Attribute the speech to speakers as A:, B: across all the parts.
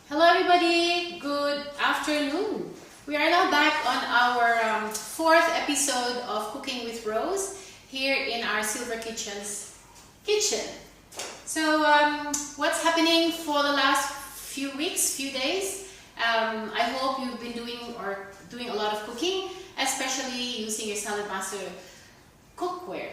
A: Hello everybody, good afternoon. We are now back on our fourth episode of Cooking with Rose here in our Silver Kitchen's kitchen. So what's happening for the last few weeks, few days? I hope you've been doing a lot of cooking, especially using your Salad Master cookware.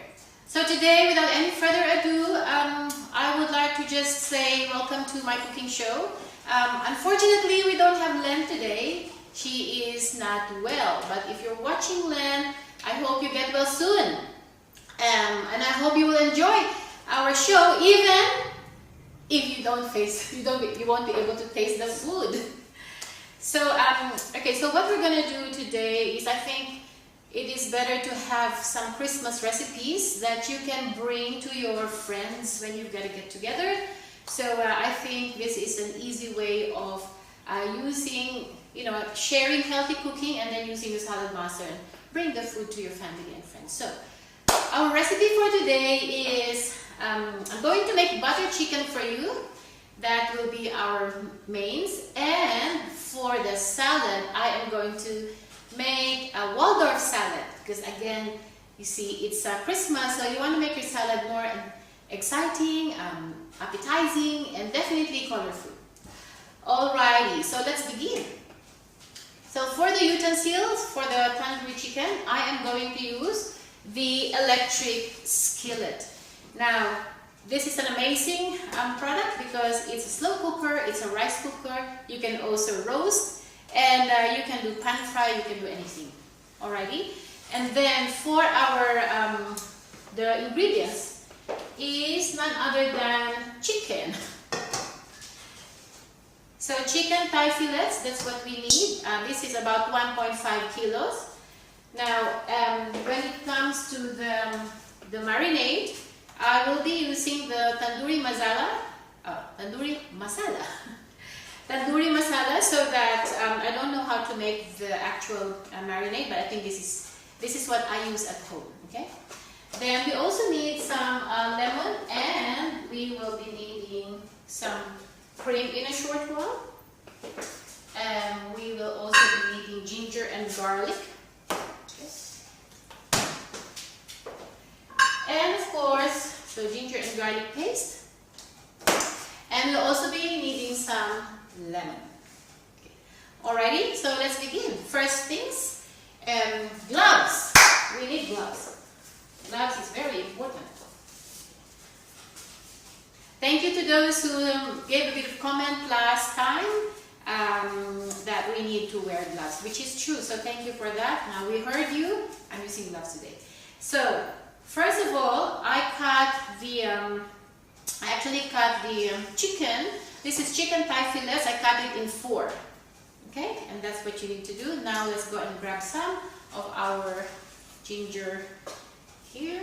A: So today, without any further ado, I would like to just say welcome to my cooking show. Unfortunately, we don't have Len today. She is not well, but if you're watching Len, I hope you get well soon. And I hope you will enjoy our show, even if you won't be able to taste the food. So, okay, so what we're gonna do today is, I think it is better to have some Christmas recipes that you can bring to your friends when you've got to get together. So I think this is an easy way of sharing healthy cooking and then using the Salad Master and bring the food to your family and friends. So our recipe for today is, I'm going to make butter chicken for you. That will be our mains. And for the salad, I am going to make a Waldorf salad, because again, you see, it's Christmas, so you want to make your salad more exciting, appetizing, and definitely colorful. Alrighty, so let's begin. So for the utensils for the tandoori chicken, I am going to use the electric skillet. Now, this is an amazing product because it's a slow cooker, it's a rice cooker, you can also roast, and you can do pan fry, you can do anything. Alrighty, and then for our the ingredients is none other than chicken. So chicken thigh fillets, that's what we need. This is about 1.5 kilos. Now, when it comes to the marinade, I will be using the tandoori masala. Tandoori masala, so that I don't know how to make the actual marinade, but I think this is what I use at home. Okay. Then we also need some lemon, and we will be needing some cream in a short while. And we will also be needing ginger and garlic. Okay. And of course, so ginger and garlic paste. And we'll also be needing some lemon. Okay. Alrighty, so let's begin. First things, gloves. We need gloves. Gloves is very important. Thank you to those who gave a bit of comment last time that we need to wear gloves, which is true. So thank you for that. Now we heard you. I'm using gloves today. So first of all, I actually cut the chicken. This is chicken thigh fillets. I cut it in 4. Okay, and that's what you need to do. Now let's go and grab some of our ginger here.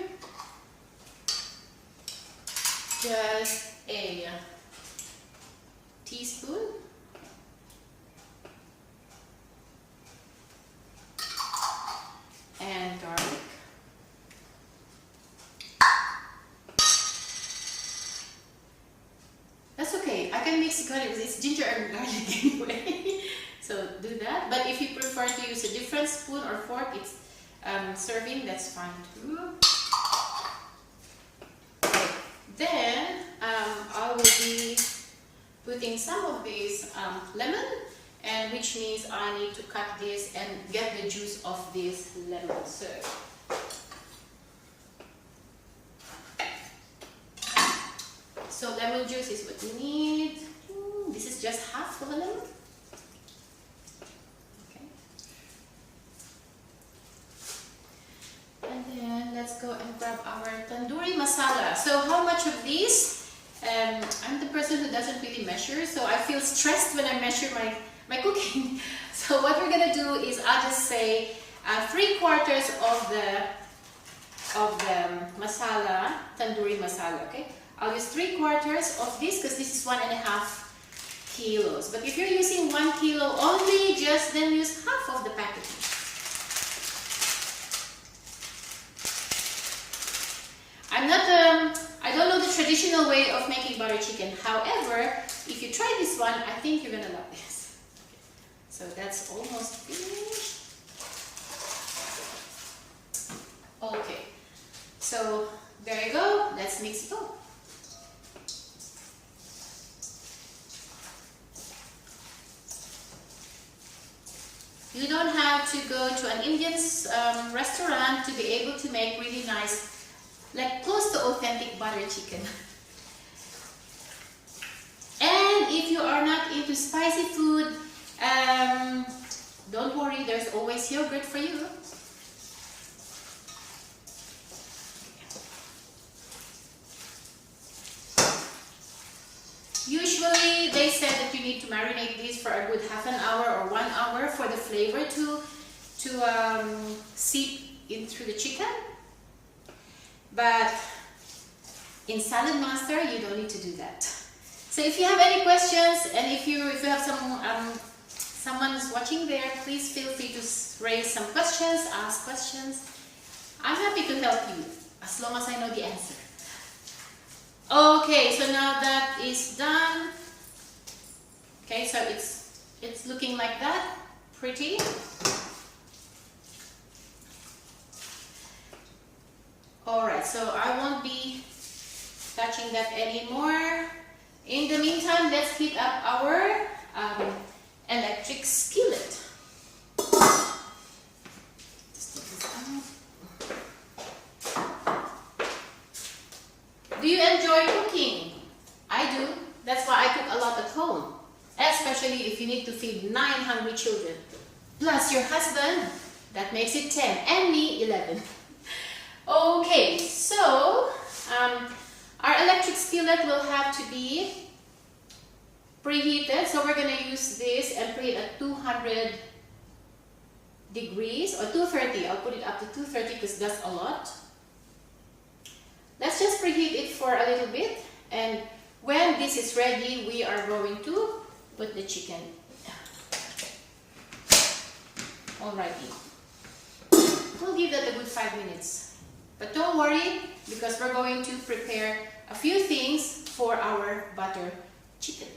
A: Just a teaspoon. And garlic. That's okay. I can mix garlic because it's ginger and garlic anyway. So do that. But if you prefer to use a different spoon or fork, it's serving, that's fine too. Okay. Then I will be putting some of this lemon, and which means I need to cut this and get the juice of this lemon. So lemon juice is what you need. This is just half of a lemon. Okay. And then let's go and grab our tandoori masala. So how much of these? I'm the person who doesn't really measure, so I feel stressed when I measure my cooking. So what we're gonna do is, I'll just say 3/4 of the masala, tandoori masala. Okay. I'll use 3/4 of this because this is 1.5 kilos. But if you're using 1 kilo only, just then use half of the packet. I don't know the traditional way of making butter chicken. However, if you you try this one, I think you're gonna love this. So that's almost finished. Okay, so there you go. Let's mix it up. You don't have to go to an Indian restaurant to be able to make really nice, like close to authentic butter chicken. And if you are not into spicy food, don't worry, there's always yogurt for you. Usually they said that you need to marinate these for a good half an hour or 1 hour for the flavor to seep in through the chicken. But in Salad Master, you don't need to do that. So if you have any questions, and if you have someone who's watching there, please feel free to raise some questions, ask questions. I'm happy to help you as long as I know the answer. Okay, so now that is done. Okay, so it's looking like that, pretty. Alright, so I won't be touching that anymore. In the meantime, let's heat up our electric skillet. Just take this out. Do you enjoy cooking? I do. That's why I cook a lot at home. Especially if you need to feed 9 hungry children. Plus your husband, that makes it 10. And me, 11. Okay, so our electric skillet will have to be preheated. So we're going to use this and preheat at 200 degrees or 230. I'll put it up to 230 because that's a lot. Let's just preheat it for a little bit, and when this is ready, we are going to put the chicken. Alrighty. We'll give that a good 5 minutes. But don't worry, because we're going to prepare a few things for our butter chicken.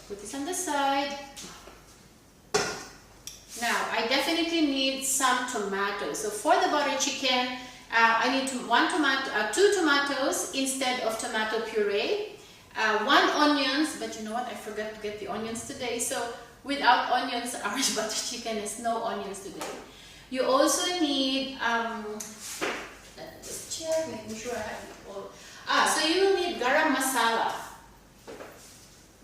A: Put this on the side. Now, I definitely need some tomatoes. So for the butter chicken, I need 2 tomatoes instead of tomato puree, 1 onions, but you know what, I forgot to get the onions today, so without onions, our butter chicken is no onions today. You also need, let's check, making sure I have it all. So you will need garam masala.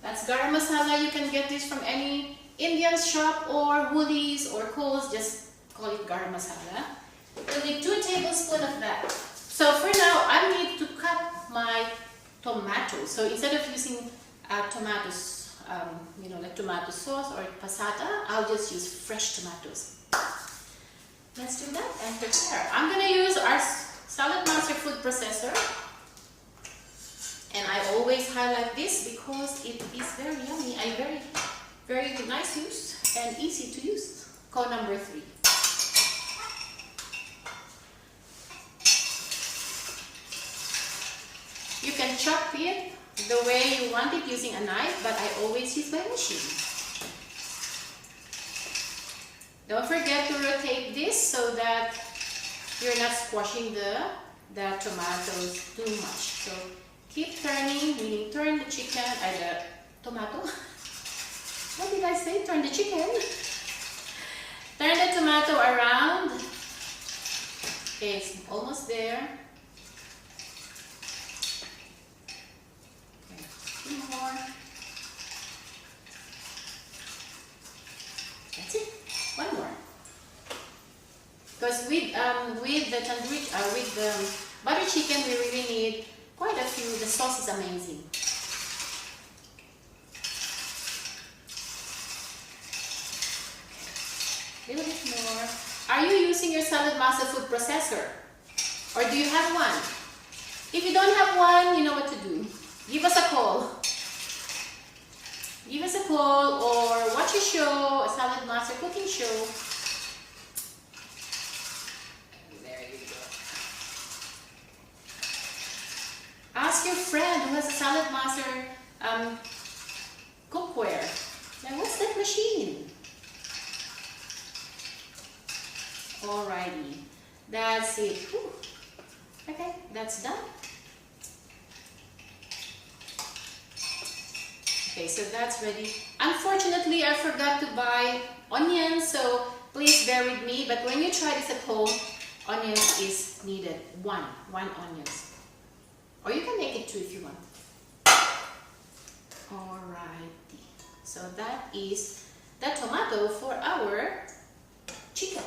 A: That's garam masala. You can get this from any Indian shop or Woolies or Coles, just call it garam masala. You'll need 2 tablespoons of that. So for now, I need to cut my tomatoes. So instead of using tomatoes, you know, like tomato sauce or passata, I'll just use fresh tomatoes. Let's do that and prepare. I'm going to use our Salad Master food processor. And I always highlight this because it is very yummy and very nice use and easy to use. Code number 3. You can chop it the way you want it using a knife, but I always use my machine. Don't forget to rotate this so that you're not squashing the tomatoes too much. So keep turning, meaning turn the chicken, the tomato. What did I say? Turn the chicken. Turn the tomato around. Okay, it's almost there. More. That's it. 1 more. Because with the tandoori, with the butter chicken, we really need quite a few. The sauce is amazing. A little bit more. Are you using your Salad Master food processor, or do you have one? If you don't have one, you know what to do. Give us a call. Give us a call or watch a show, a Salad Master cooking show. There you go. Ask your friend who has a Salad Master machine. Alrighty, that's it. Whew. Okay, that's done. Okay, so that's ready. Unfortunately, I forgot to buy onions, so please bear with me. But when you try this at home, onions is needed. One onions. Or you can make it two if you want. Alrighty. So that is the tomato for our chicken.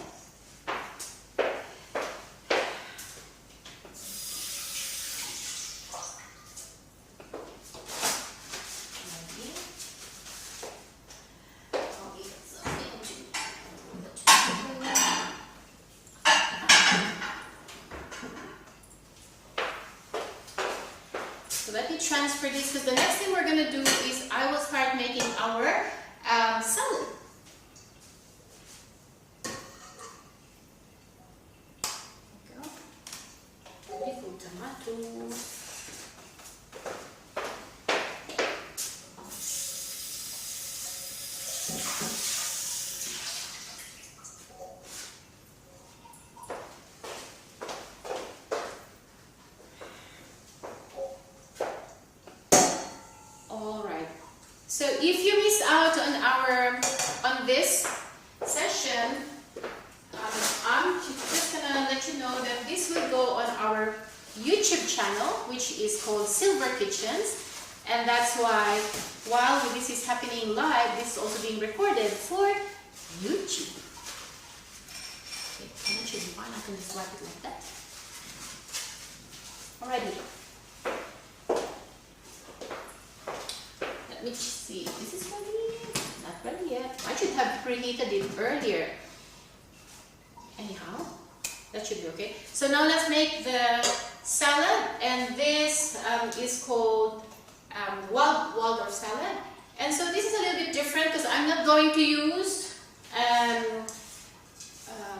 A: So let me transfer this, because the next thing we're going to do is I will start making our salad. There we go. Beautiful tomatoes. So if you miss out on this session, I'm just gonna let you know that this will go on our YouTube channel, which is called Silver Kitchens, and that's why while this is happening live, this is also being recorded for YouTube. Okay, I can just wipe it like that. Alrighty. Let me see, this is ready? Not ready yet. I should have preheated it earlier. Anyhow, that should be okay. So now let's make the salad, and this is called Waldorf salad. And so this is a little bit different because I'm not going to use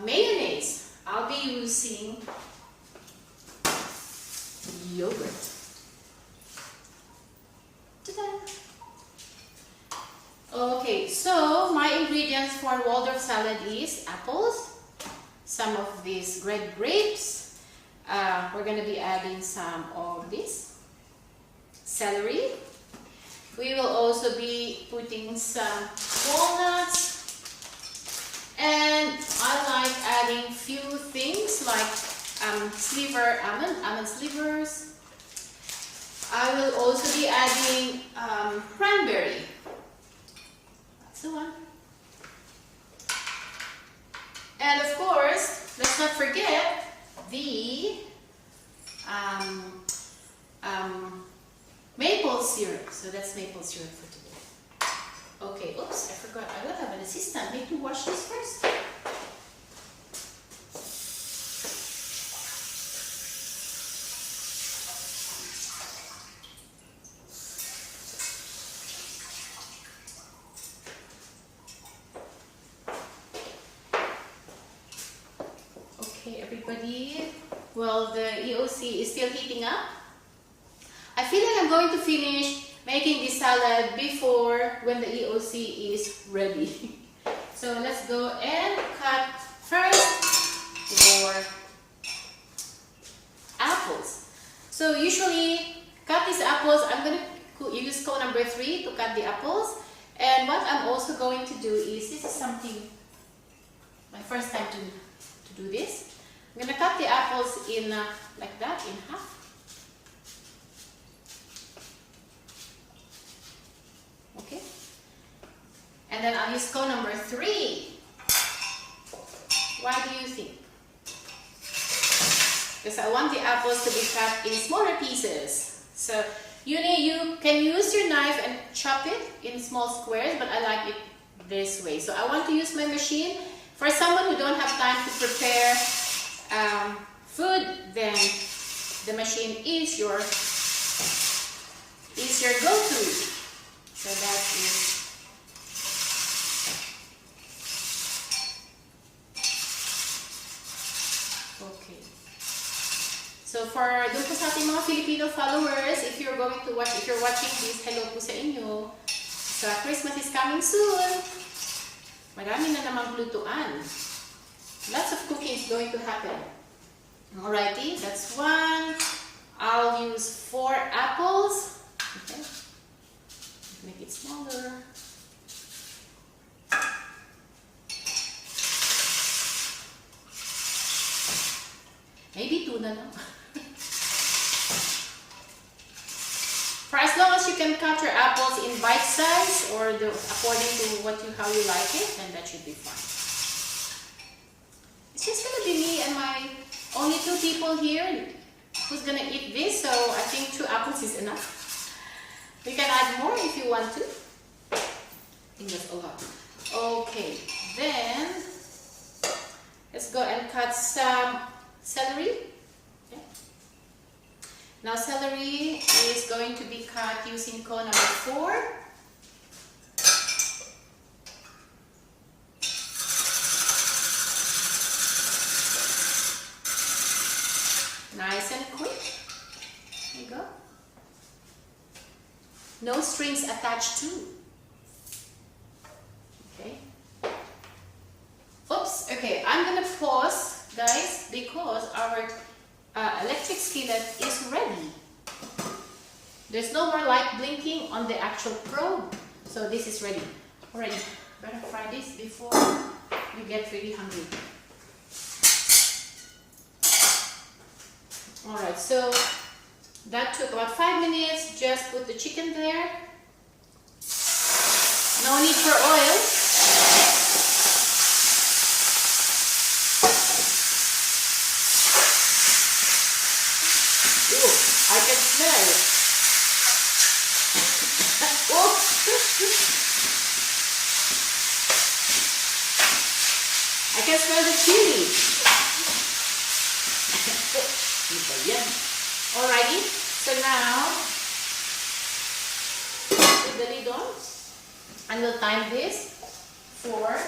A: mayonnaise. I'll be using yogurt. Ta-da! Okay, so my ingredients for Waldorf salad is apples, some of these red grapes, we're going to be adding some of this celery. We will also be putting some walnuts, and I like adding few things like almond slivers. I will also be adding cranberry. That's the one. And of course, let's not forget the maple syrup. So that's maple syrup for today. Okay, oops, I forgot. I will have an assistant. Need to wash this first. Okay, everybody. Well, the EOC is still heating up. I feel like I'm going to finish making this salad before when the EOC is ready. So let's go and cut first your apples. So usually cut these apples. I'm going to use cone number 3 to cut the apples. And what I'm also going to do is, this is something, my first time to do this. I'm going to cut the apples in like that, in half. Okay. And then I'll use cone number 3. Why do you think? Because I want the apples to be cut in smaller pieces. So you can use your knife and chop it in small squares, but I like it this way. So I want to use my machine. For someone who don't have time to prepare food, then the machine is your go-to. So that is okay. So for dun po sa ating mga Filipino followers, if you're watching this, hello po sa inyo. So Christmas is coming soon. Marami na namang lutuan. Lots of cooking is going to happen. Alrighty, that's one. I'll use 4 apples. Okay. Make it smaller. Maybe 2 na lang. For as long as you can cut your apples in bite size or according to how you like it, then that should be fine. It's just gonna be me and my only 2 people here who's gonna eat this, so I think 2 apples is enough. You can add more if you want to. I think that's a lot. Okay, then let's go and cut some celery. Okay. Now celery is going to be cut using cone number 4. Nice and quick. There you go. No strings attached too. Okay. Oops. Okay, I'm gonna pause, guys, because our electric skillet is ready. There's no more light blinking on the actual probe, so this is ready. Alright, better fry this before you get really hungry. Alright, so that took about 5 minutes. Just put the chicken there. No need for oil. Ooh, I can smell it. Oh. I can smell the chili. Alrighty, so now put the lid on and we'll time this for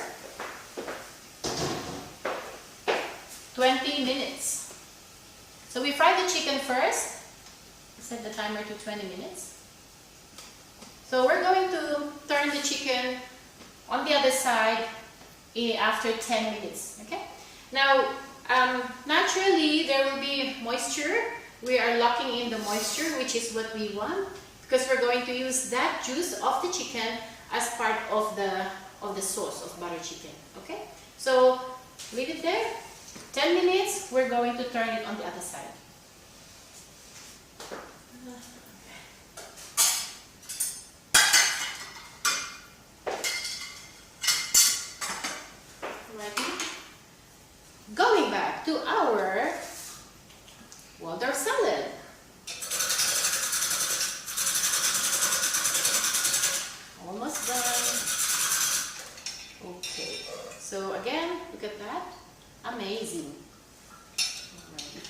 A: 20 minutes. So we fry the chicken first. Set the timer to 20 minutes. So we're going to turn the chicken on the other side after 10 minutes. Okay. Now, naturally there will be moisture. We are locking in the moisture, which is what we want, because we're going to use that juice of the chicken as part of the sauce of butter chicken. Okay. So leave it there. 10 minutes. We're going to turn it on the other side. Going back to our Waldorf salad. Almost done. Okay, so again, look at that. Amazing. Alright.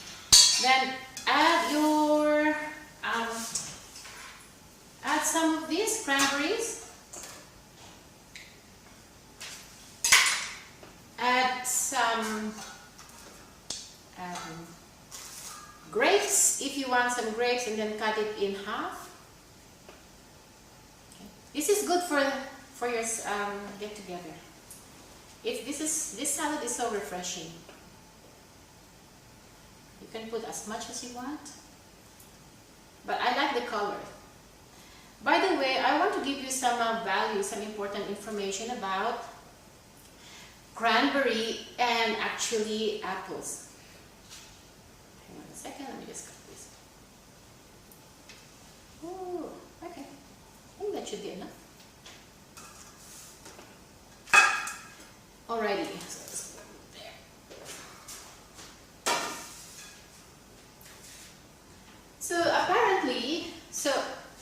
A: Then add your add some of these cranberries. Add some grapes, if you want some grapes, and then cut it in half. Okay. This is good for your get together. This salad is so refreshing. You can put as much as you want, but I like the color. By the way, I want to give you some value, some important information about cranberry and actually apples. Hang on a second, let me just cut this. Oh, okay. I think that should be enough. Alrighty, so let's put it there. So apparently,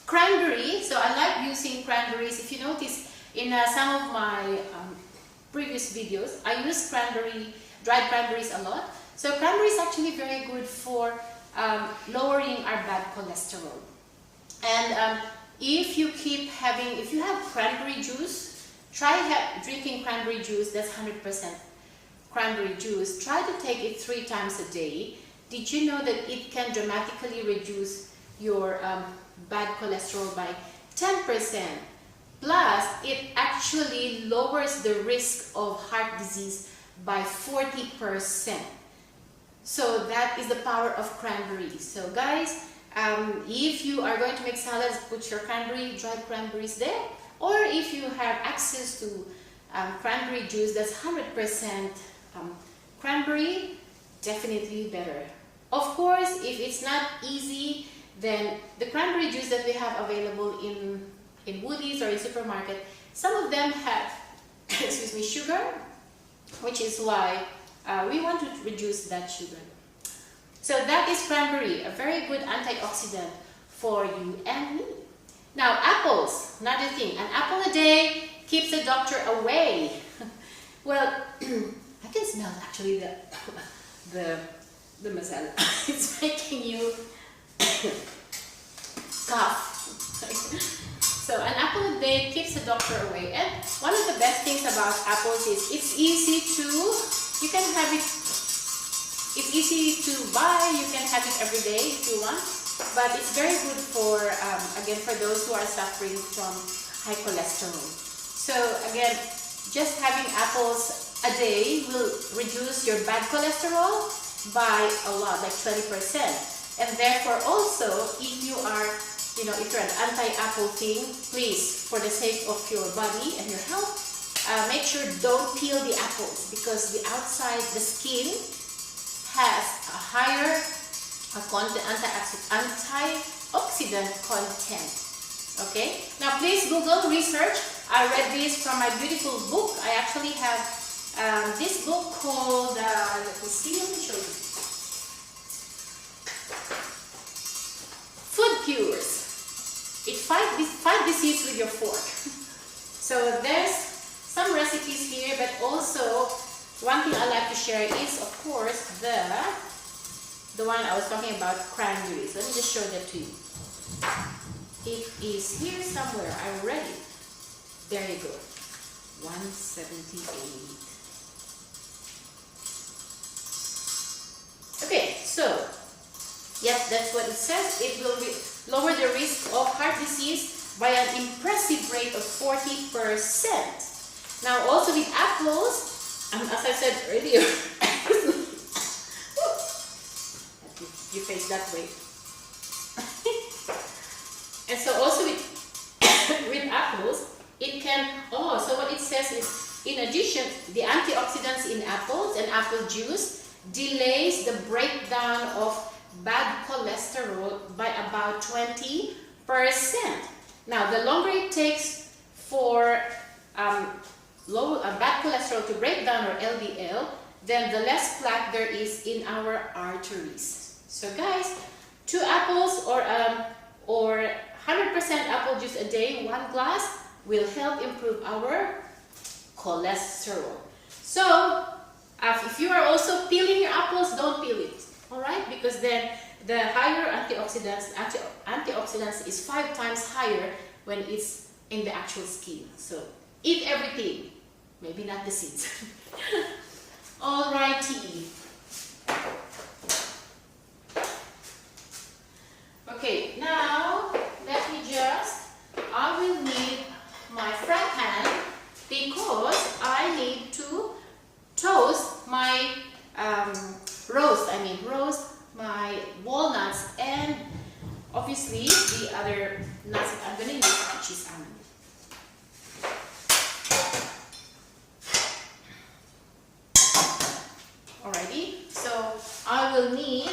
A: cranberry, so I like using cranberries. If you notice in some of my previous videos, I use dried cranberries a lot. So cranberry is actually very good for lowering our bad cholesterol. And if you have cranberry juice, try drinking cranberry juice. That's 100% cranberry juice. Try to take it 3 times a day. Did you know that it can dramatically reduce your bad cholesterol by 10%? Plus, it actually lowers the risk of heart disease by 40%. So that is the power of cranberry. So guys, if you are going to make salads, put your dried cranberries there. Or if you have access to cranberry juice that's 100% cranberry, definitely better. Of course, if it's not easy, then the cranberry juice that we have available in Woolies or in supermarket, some of them have excuse me, sugar, which is why we want to reduce that sugar. So that is cranberry, a very good antioxidant for you and me. Now apples, another thing, an apple a day keeps the doctor away. Well, I can smell actually the masala. It's making you cough. So an apple a day keeps the doctor away. And one of the best things about apples is it's easy to, you can have it, it's easy to buy, you can have it every day if you want. But it's very good for, again, for those who are suffering from high cholesterol. So again, just having apples a day will reduce your bad cholesterol by a lot, like 20%. And therefore also, if you are, if you're an anti-apple thing, please, for the sake of your body and your health, make sure don't peel the apples, because the outside, the skin, has a higher antioxidant content. Okay? Now please Google, research. I read this from my beautiful book. I actually have this book called, let me show you. Food Cures. It fight disease with your fork. So there's some recipes here, but also one thing I like to share is, of course, the one I was talking about, cranberries. Let me just show that to you. It is here somewhere. I read it. There you go. 178. Okay, so yes, that's what it says. It will lower the risk of heart disease by an impressive rate of 40%. Now also with apples, as I said earlier, you face that way. And so also with apples, it can, so what it says is, in addition, the antioxidants in apples and apple juice delays the breakdown of bad cholesterol by about 20%. Now, the longer it takes for bad cholesterol to break down, or LDL, then the less plaque there is in our arteries. So guys, 2 apples or 100% apple juice a day, 1 glass, will help improve our cholesterol. So, if you are also peeling your apples, don't peel it, alright? Because then the higher antioxidants is 5 times higher when it's in the actual skin. So, eat everything, maybe not the seeds. Alrighty. Okay, now let me I will need my fry pan, because I need to toast my roast my walnuts, and obviously the other nuts that I'm going to use, which is almond. Alrighty, so I will need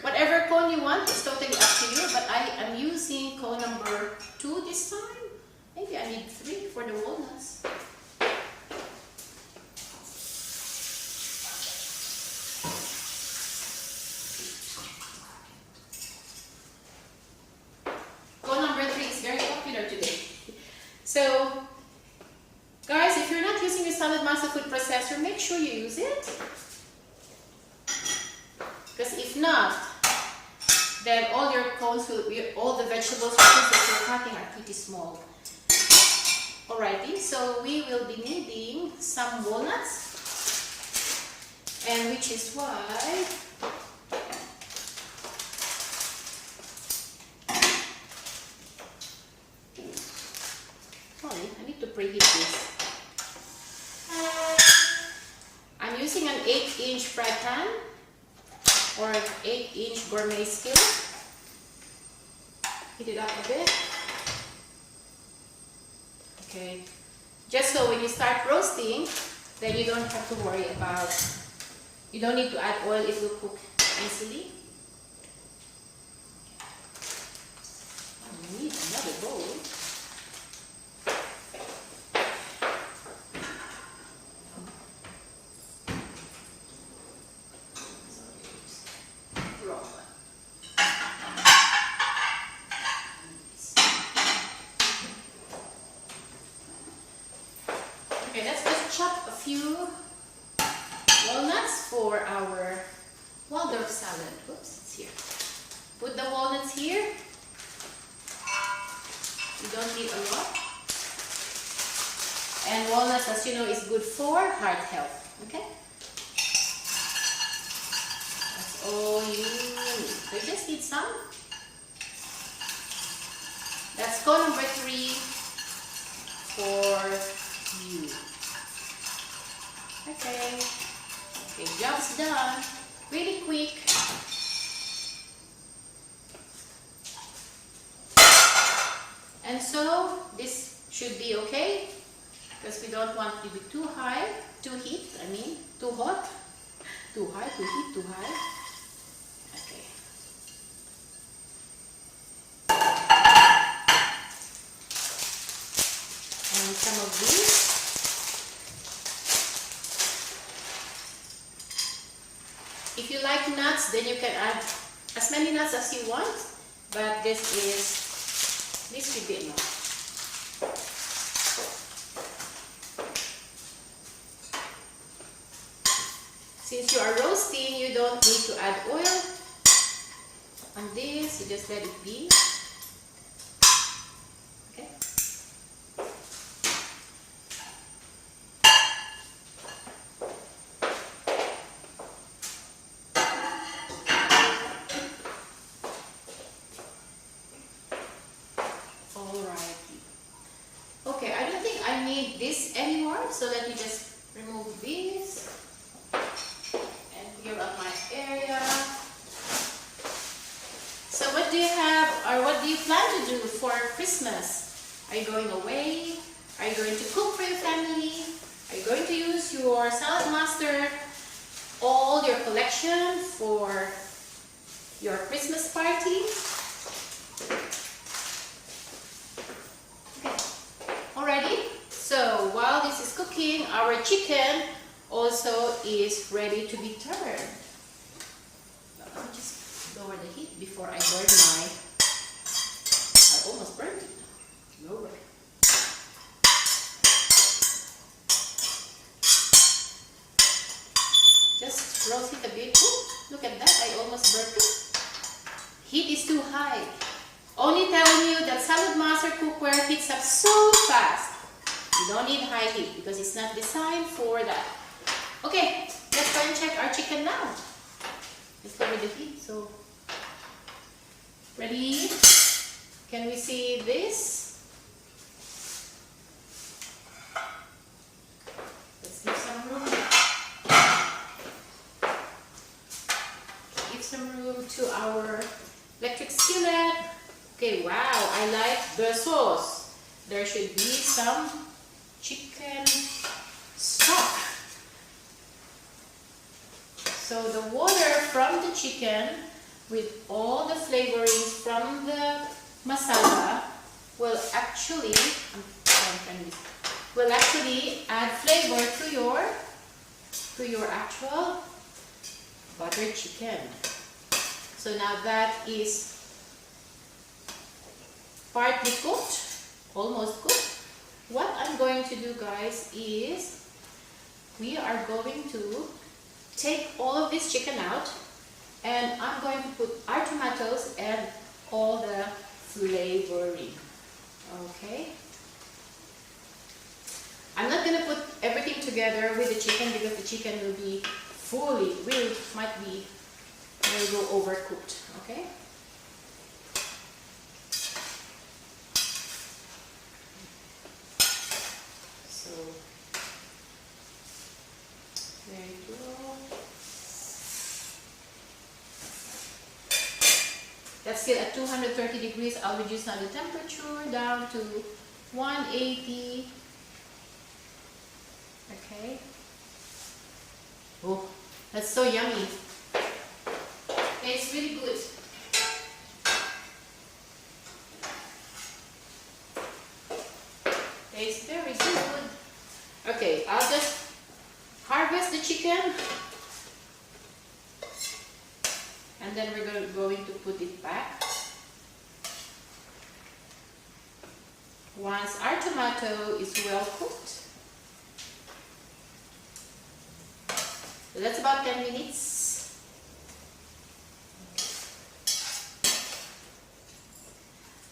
A: whatever cone you want. It's totally up to you, but I am using cone number 2 this time. Maybe I need 3 for the walnuts. Cone number 3 is very popular today. So, guys, if you're not using your Salad Master food processor, make sure you use it. Because if not, then all your cones all the vegetables that you're cutting are pretty small. Alrighty, so we will be needing some walnuts, and which is why need to preheat this. I'm using an 8-inch fry pan or 8-inch gourmet skillet. Heat it up a bit. Okay. Just so when you start roasting, then you don't have to worry about, you don't need to add oil, it will cook easily. I need another bowl. Okay, let's just chop a few walnuts for our Waldorf salad. Oops, it's here. Put the walnuts here. You don't need a lot. And walnuts, as you know, is good for heart health. Okay? That's all you need. So you just need some. That's goal number 3 for you. Okay. Okay, job's done. Really quick. And so this should be okay because we don't want it to be too high, too hot, too high, too heat, too high. Okay. And some of these. If you like nuts, then you can add as many nuts as you want, but this should be enough. Since you are roasting, you don't need to add oil on this, you just let it be. Okay. Okay, I don't think I need this anymore, so let me just remove this and clear up my area. So what do you have, or what do you plan to do for Christmas? Are you going away? Are you going to cook for your family? Are you going to use your Salad Master, all your collection for your Christmas party? So while this is cooking, our chicken also is ready to be turned. Let me just lower the heat before I burn I almost burned it. Lower. Just roast it a bit. Ooh, look at that, I almost burnt it. Heat is too high. Only telling you that Salad Master cookware heats up so fast. You don't need high heat because it's not designed for that. Okay, let's go and check our chicken now. Let's lower the heat. So, ready? Can we see this? Let's give some room. Give some room to our electric skillet. Okay, wow, I like the sauce. There should be some chicken stock. So the water from the chicken with all the flavorings from the masala will actually add flavor to your actual buttered chicken. So now that is partly cooked, almost cooked. What I'm going to do, guys, is we are going to take all of this chicken out and I'm going to put our tomatoes and all the flavoring. Okay? I'm not going to put everything together with the chicken because the chicken will be might go overcooked. Okay? There you go. That's still at 230 degrees. I'll reduce now the temperature down to 180. Okay. Oh, that's so yummy. It's really good. It's very good. Okay, I'll just harvest the chicken. And then we're going to put it back. Once our tomato is well cooked. So that's about 10 minutes.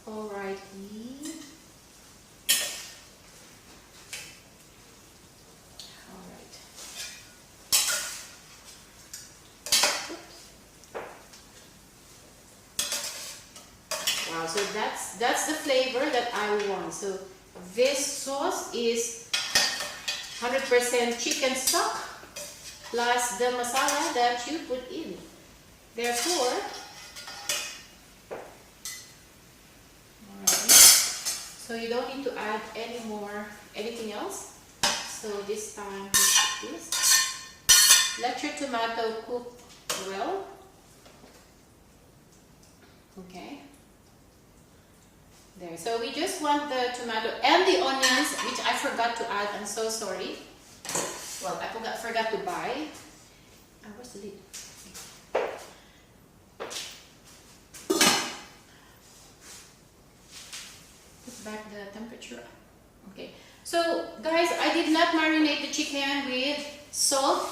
A: Alrighty. Alright. Wow, so that's the flavor that I want. So this sauce is 100% chicken stock plus the masala that you put in. Therefore, alright, so you don't need to add anything else. So this time, this. Let your tomato cook well. Okay. There. So we just want the tomato and the onions, which I forgot to add. I'm so sorry. Well, I forgot to buy. Where's the lid? Put back the temperature. Okay. So, guys, I did not marinate the chicken with salt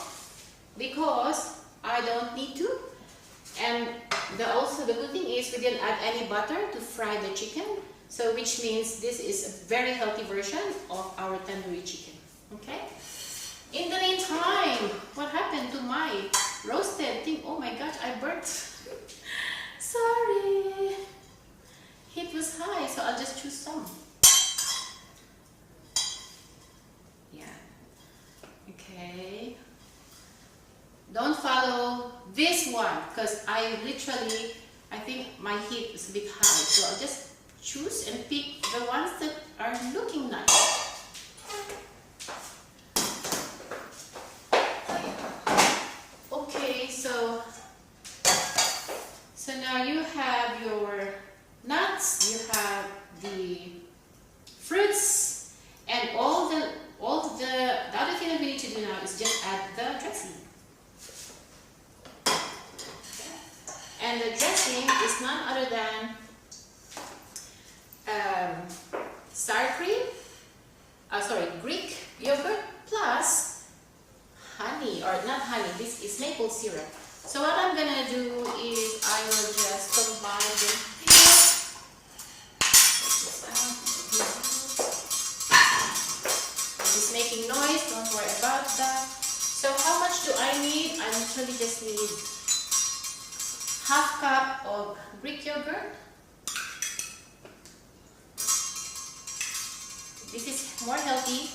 A: because I don't need to. And also the good thing is we didn't add any butter to fry the chicken. So, which means this is a very healthy version of our tandoori chicken. Okay? In the meantime, what happened to my roasted thing? Oh my gosh, I burnt. Sorry. Heat was high, so I'll just choose some. Yeah. Okay. Don't follow this one because I think my heat is a bit high. So I'll just choose and pick the ones that are looking nice. Okay, so now you have your nuts, you have the fruits, and all the other thing that we need to do now is just add the dressing. And the dressing is none other than sour cream, Greek yogurt plus honey, or not honey, this is maple syrup. So what I'm gonna do is I will just combine them here. It's making noise, don't worry about that. So how much do I need? I literally just need half cup of Greek yogurt. This is more healthy.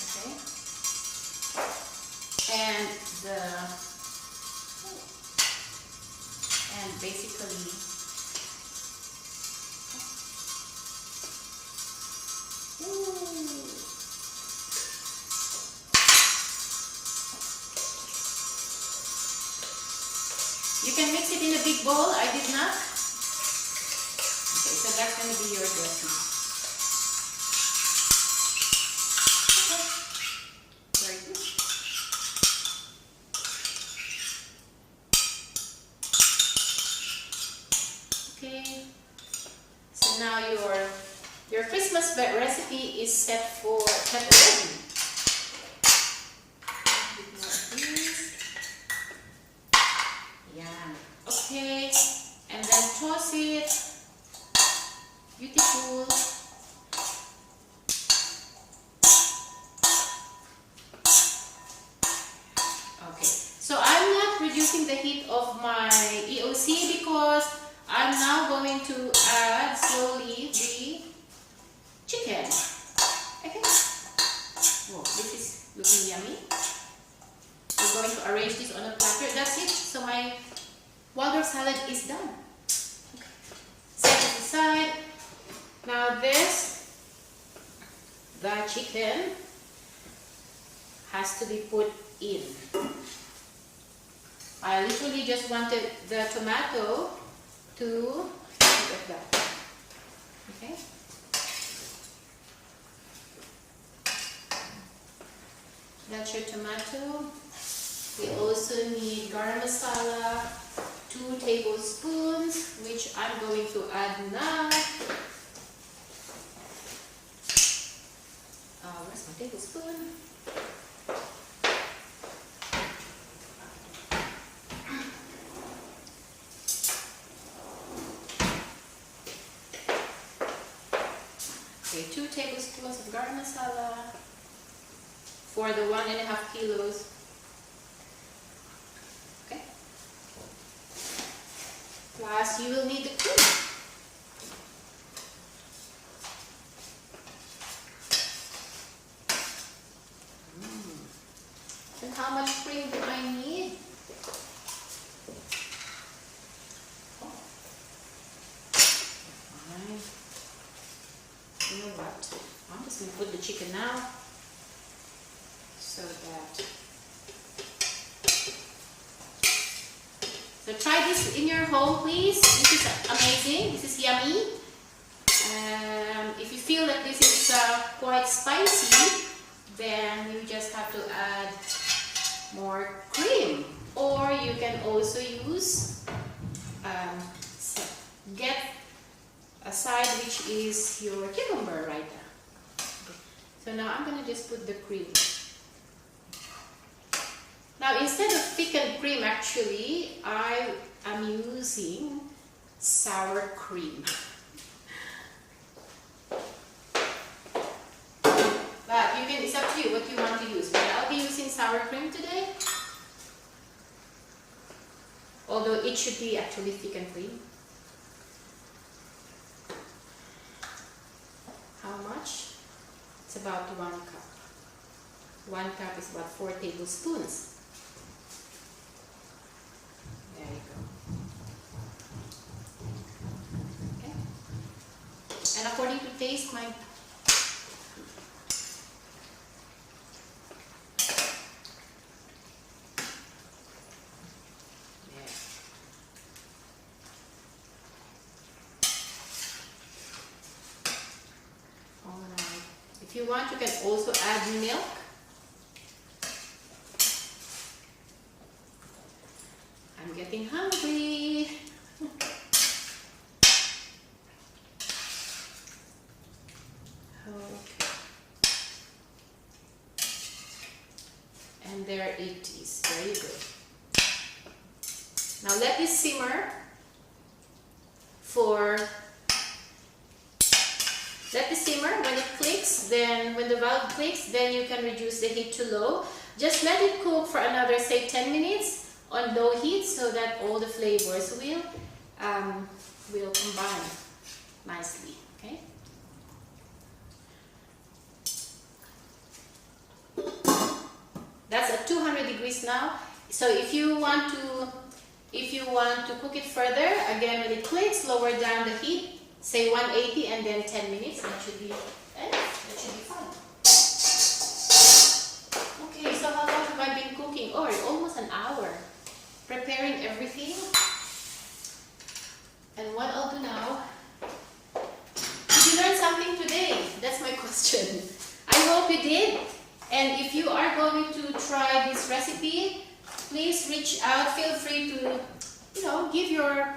A: Okay. And basically you can mix it in a big bowl. I did not. Okay, so that's going to be your dressing. Very good. Okay. So now your Christmas recipe is set ready. Yeah. Okay. And then toss it. Beautiful. Okay. So I'm not reducing the heat of my EOC because I'm now going to add slowly the chicken. Okay. Whoa, this is looking yummy. that's it. So my Waldorf salad is done. Okay. Set it aside. Now this, the chicken has to be put in. I literally just wanted the tomato to look at that. Okay. That's your tomato. We also need garam masala, 2 tablespoons, which I'm going to add now. Where's my tablespoon? Okay, 2 tablespoons of garam masala for the 1.5 kilos. Okay. Plus, you will need the cream. And how much cream do I need? You know what? I'm just going to put the chicken now so that. So try this in your home, please. This is amazing. This is yummy. If you feel that this is quite spicy, then you just have to add more cream, or you can also use get a side which is your cucumber right now. Okay. So now I'm gonna just put the cream. Now instead of thickened cream, actually I am using sour cream. But you can, it's up to you what you want to use. But I'll be using sour cream today. Although it should be actually thickened cream. How much? It's about 1 cup. 1 cup is about 4 tablespoons. There you go. Okay. And according to taste, my if you want, you can also add milk. I'm getting hungry. Okay. And there it is. Very good. Now let this simmer for let it simmer. When it clicks, then when the valve clicks, then you can reduce the heat to low. Just let it cook for another, say, 10 minutes on low heat so that all the flavors will combine nicely. Okay. That's at 200 degrees now. So if you want to cook it further, again when it clicks, lower down the heat. Say 180 and then 10 minutes. That should be fine. Okay, so how long have I been cooking? Oh, almost an hour. Preparing everything. And what I'll do now. Did you learn something today? That's my question. I hope you did. And if you are going to try this recipe, please reach out. Feel free to,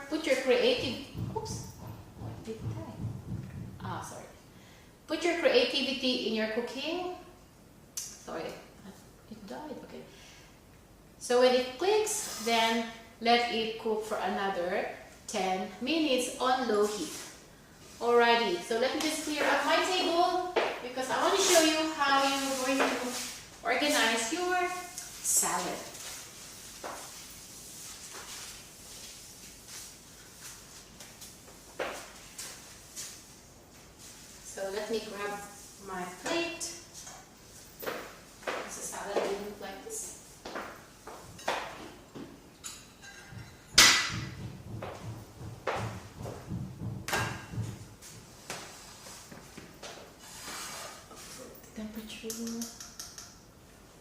A: put your creative. Oops. Put your creativity in your cooking. Sorry, it died. Okay. So when it clicks, then let it cook for another 10 minutes on low heat. Alrighty, so let me just clear up my table because I want to show you how you're going to organize your salad. So let me grab my plate. This salad will look like this. temperature.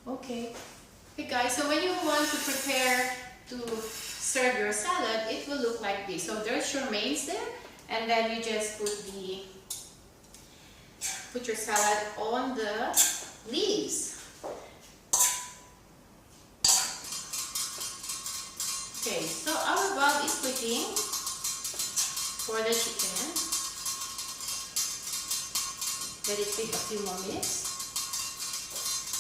A: Okay. Okay guys, so when you want to prepare to serve your salad, it will look like this. So there's your mains there, and then you just put your salad on the leaves. Okay, so our bulb is cooking for the chicken. Let it take a few more minutes.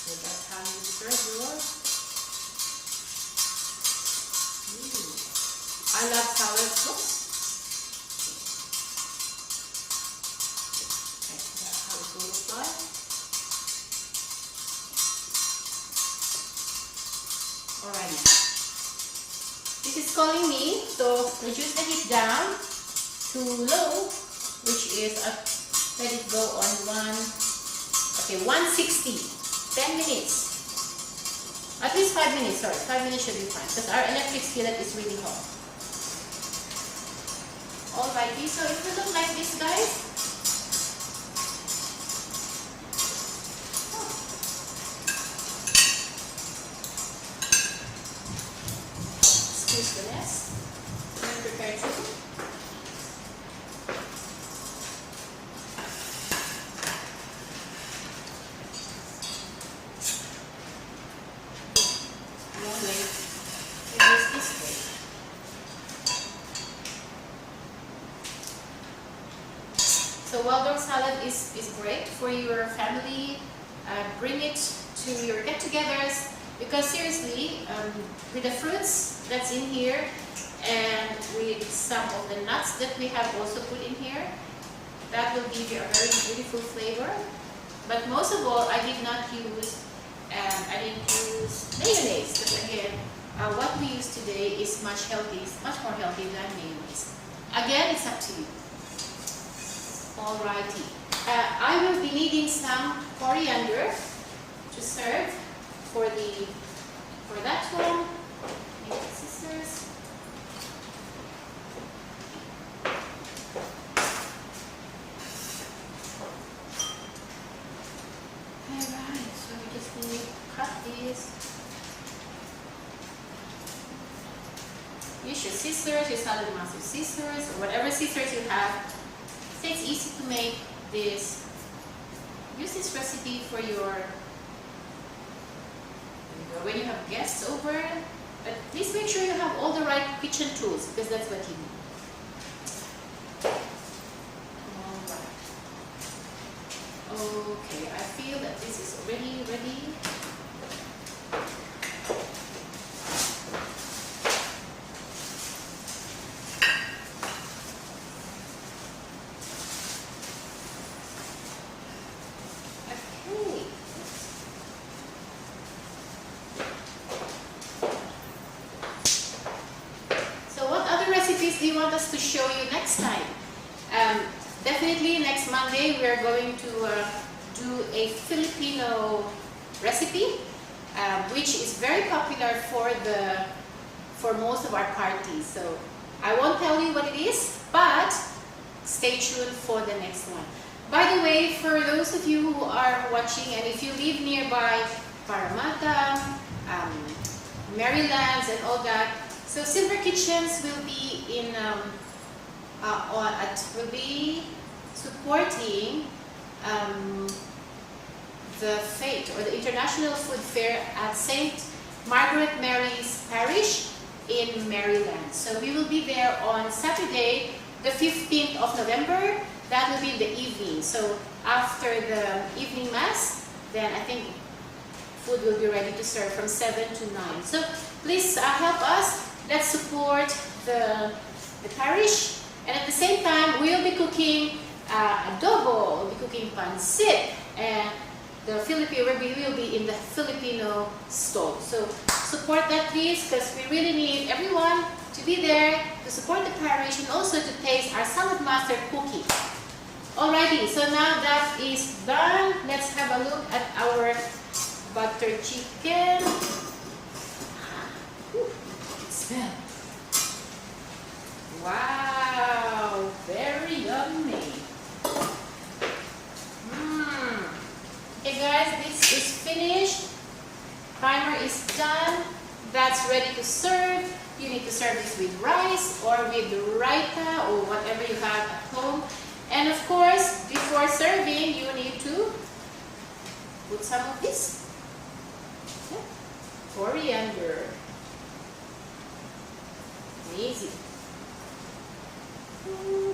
A: So that's how you serve your. I love salad. Oops. Okay, that's how it will look like. Alrighty. This is calling me to reduce the heat down to low, which is let it go on 160. 10 minutes. At least 5 minutes, sorry. 5 minutes should be fine because our electric skillet is really hot. Alrighty, so it will look like this, guys. Squeeze the nest. And prepare chicken. So Waldorf salad is great for your family. Bring it to your get-togethers because seriously, with the fruits that's in here and with some of the nuts that we have also put in here, that will give you a very beautiful flavor. But most of all, I didn't use mayonnaise because again, what we use today is much more healthy than mayonnaise. Again, it's up to you. Alrighty. I will be needing some coriander to serve for that one. Make the scissors. Alright, so we just need to cut these. Use your scissors, your salad master scissors, or whatever scissors you have. It's easy to make this. Use this recipe for when you have guests over. But please make sure you have all the right kitchen tools because that's what you need. Alright. Okay, I feel that this is already ready. Do you want us to show you next time? Definitely next Monday we are going to do a Filipino recipe, which is very popular for most of our parties. So I won't tell you what it is, but stay tuned for the next one. By the way, for those of you who are watching, and if you live nearby Parramatta, Marylands, and all that. So Silver Kitchens will be will be supporting the FATE or the International Food Fair at St. Margaret Mary's Parish in Maryland. So we will be there on Saturday, the 15th of November. That will be in the evening. So after the evening mass, then I think food will be ready to serve from 7 to 9. So please help us. Let's support the parish, and at the same time we'll be cooking adobo, we'll be cooking pancit, and we will be in the Filipino stall. So support that please, because we really need everyone to be there to support the parish and also to taste our Salad Master cookie. Alrighty, so now that is done, let's have a look at our butter chicken. Smell. Wow, very yummy. Okay guys. finished. Primer is done. That's ready to serve. You need to serve this with rice or with raita or whatever you have at home. And of course, before serving, you need to put some of this. Yeah. Coriander. Amazing.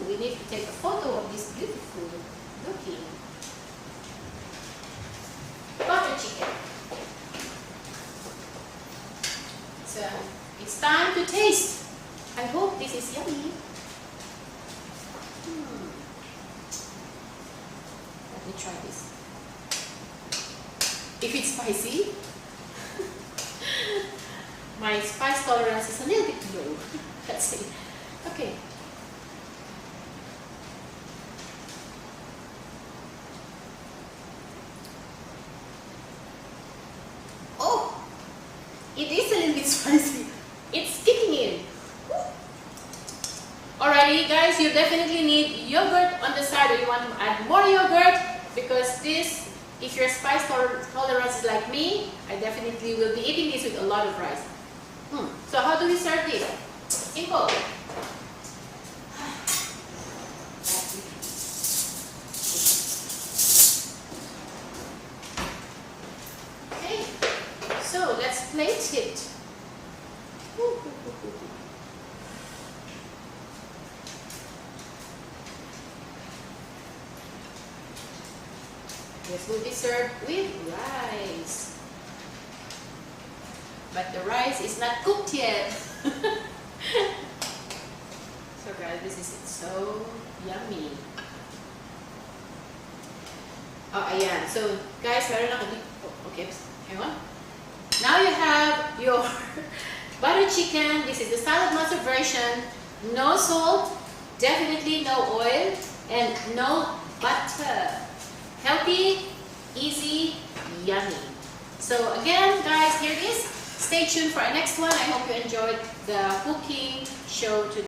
A: We need to take a photo of this beautiful looking butter chicken. So it's time to taste. I hope this is yummy. Let me try this. If it's spicy, my spice tolerance is a little bit low. Let's see. Okay. Oh, it is a little bit spicy. It's kicking in. Alrighty, guys, you definitely need yogurt on the side, or you want to add more yogurt, because this, if your spice tolerance is like me, I definitely will be eating this with a lot of rice. So how do we serve this? Simple. Okay, so let's plate it. This will be served with rice. But the rice is not cooked yet. So guys, this is so yummy. Oh, ayan. So guys, meron ako dito. Oh, okay, hang on. Now you have your butter chicken. This is the salad master version. No salt, definitely no oil, and no butter. Healthy, easy, yummy. So again, guys, here it is. Stay tuned for our next one. I hope you enjoyed the cooking show today.